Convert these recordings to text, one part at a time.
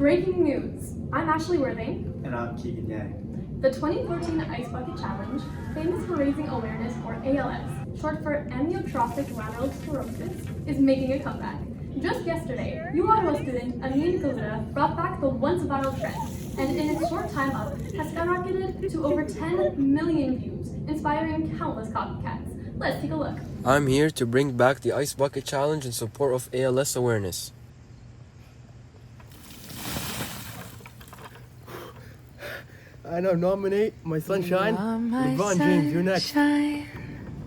Breaking news! I'm Ashley Worthing. And I'm Keegan Yang. The 2014 Ice Bucket Challenge, famous for raising awareness for ALS, short for amyotrophic lateral sclerosis, is making a comeback. Just yesterday, UIO student Amin Gulda brought back the once viral trend, and in its short time up, has skyrocketed to over 10 million views, inspiring countless copycats. Let's take a look. I'm here to bring back the Ice Bucket Challenge in support of ALS awareness. I now nominate my sunshine, LeBron James. You're next.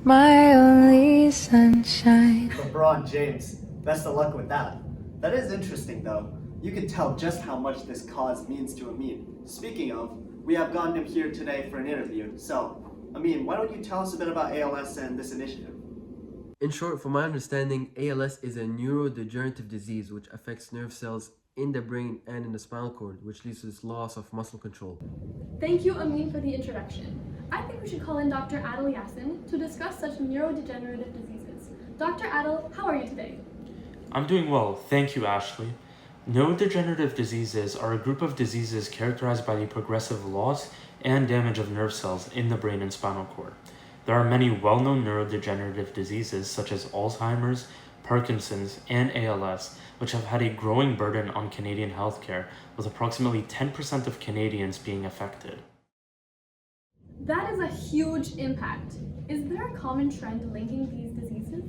My only sunshine. LeBron James. Best of luck with that. That is interesting though. You can tell just how much this cause means to Amin. Speaking of, we have gotten him here today for an interview. So, Amin, why don't you tell us a bit about ALS and this initiative? In short, from my understanding, ALS is a neurodegenerative disease which affects nerve cells in the brain and in the spinal cord, which leads to this loss of muscle control. Thank you, Amin, for the introduction. I think we should call in Dr. Adil Yassin to discuss such neurodegenerative diseases. Dr. Adil, how are you today? I'm doing well, thank you, Ashley. Neurodegenerative diseases are a group of diseases characterized by the progressive loss and damage of nerve cells in the brain and spinal cord. There are many well-known neurodegenerative diseases such as Alzheimer's, Parkinson's, and ALS, which have had a growing burden on Canadian healthcare, with approximately 10% of Canadians being affected. That is a huge impact. Is there a common trend linking these diseases?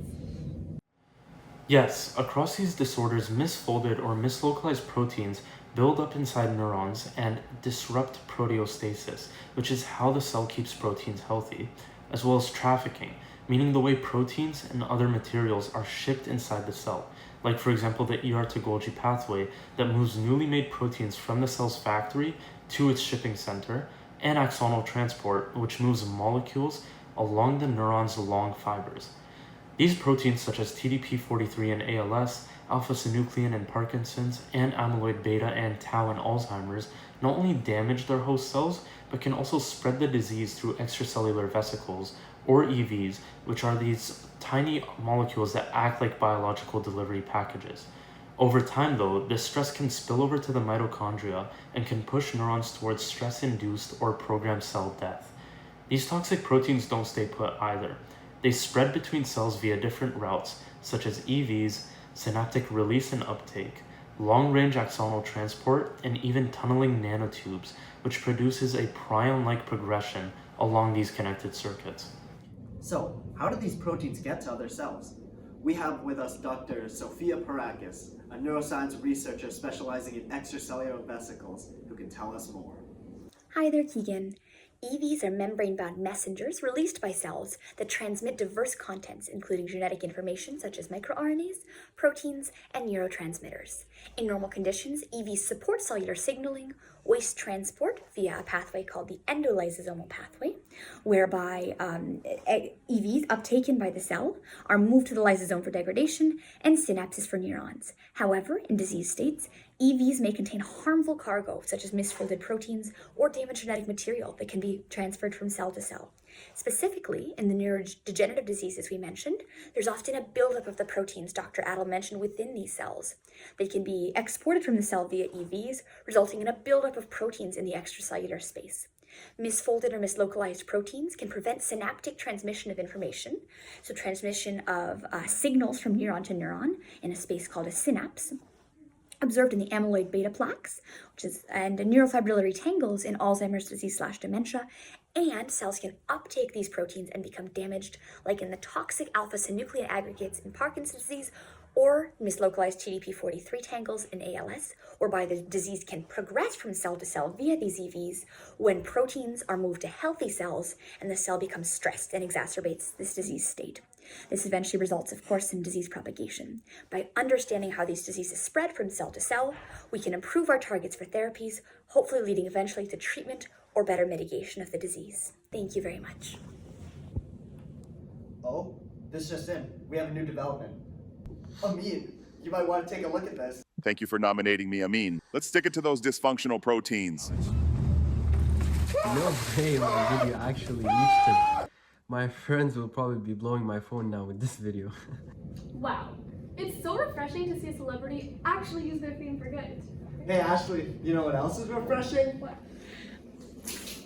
Yes, across these disorders, misfolded or mislocalized proteins build up inside neurons and disrupt proteostasis, which is how the cell keeps proteins healthy, as well as trafficking, meaning the way proteins and other materials are shipped inside the cell, like for example the ER to Golgi pathway that moves newly made proteins from the cell's factory to its shipping center, and axonal transport, which moves molecules along the neuron's long fibers. These proteins such as TDP43 in ALS, alpha-synuclein in Parkinson's, and amyloid beta and tau in Alzheimer's not only damage their host cells, but can also spread the disease through extracellular vesicles, or EVs, which are these tiny molecules that act like biological delivery packages. Over time though, this stress can spill over to the mitochondria and can push neurons towards stress-induced or programmed cell death. These toxic proteins don't stay put either. They spread between cells via different routes, such as EVs, synaptic release and uptake, long-range axonal transport, and even tunneling nanotubes, which produces a prion-like progression along these connected circuits. So, how do these proteins get to other cells? We have with us Dr. Sophia Parakis, a neuroscience researcher specializing in extracellular vesicles, who can tell us more. Hi there, Keegan. EVs are membrane-bound messengers released by cells that transmit diverse contents, including genetic information such as microRNAs, proteins, and neurotransmitters. In normal conditions, EVs support cellular signaling, waste transport via a pathway called the endolysosomal pathway, whereby EVs uptaken by the cell are moved to the lysosome for degradation and synapses for neurons. However, in disease states, EVs may contain harmful cargo, such as misfolded proteins or damaged genetic material that can be transferred from cell to cell. Specifically, in the neurodegenerative diseases we mentioned, there's often a buildup of the proteins Dr. Adil mentioned within these cells. They can be exported from the cell via EVs, resulting in a buildup of proteins in the extracellular space. Misfolded or mislocalized proteins can prevent synaptic transmission of information, so transmission of signals from neuron to neuron in a space called a synapse, observed in the amyloid beta plaques, and neurofibrillary tangles in Alzheimer's disease/dementia, and cells can uptake these proteins and become damaged, like in the toxic alpha-synuclein aggregates in Parkinson's disease, or mislocalized TDP43 tangles in ALS, whereby the disease can progress from cell to cell via these EVs when proteins are moved to healthy cells and the cell becomes stressed and exacerbates this disease state. This eventually results, of course, in disease propagation. By understanding how these diseases spread from cell to cell, we can improve our targets for therapies, hopefully leading eventually to treatment or better mitigation of the disease. Thank you very much. Oh, this just in. We have a new development. Amin, you might want to take a look at this. Thank you for nominating me, Amin. Let's stick it to those dysfunctional proteins. No way my video actually reached him. My friends will probably be blowing my phone now with this video. Wow. It's so refreshing to see a celebrity actually use their fame for good. Hey Ashley, you know what else is refreshing? What?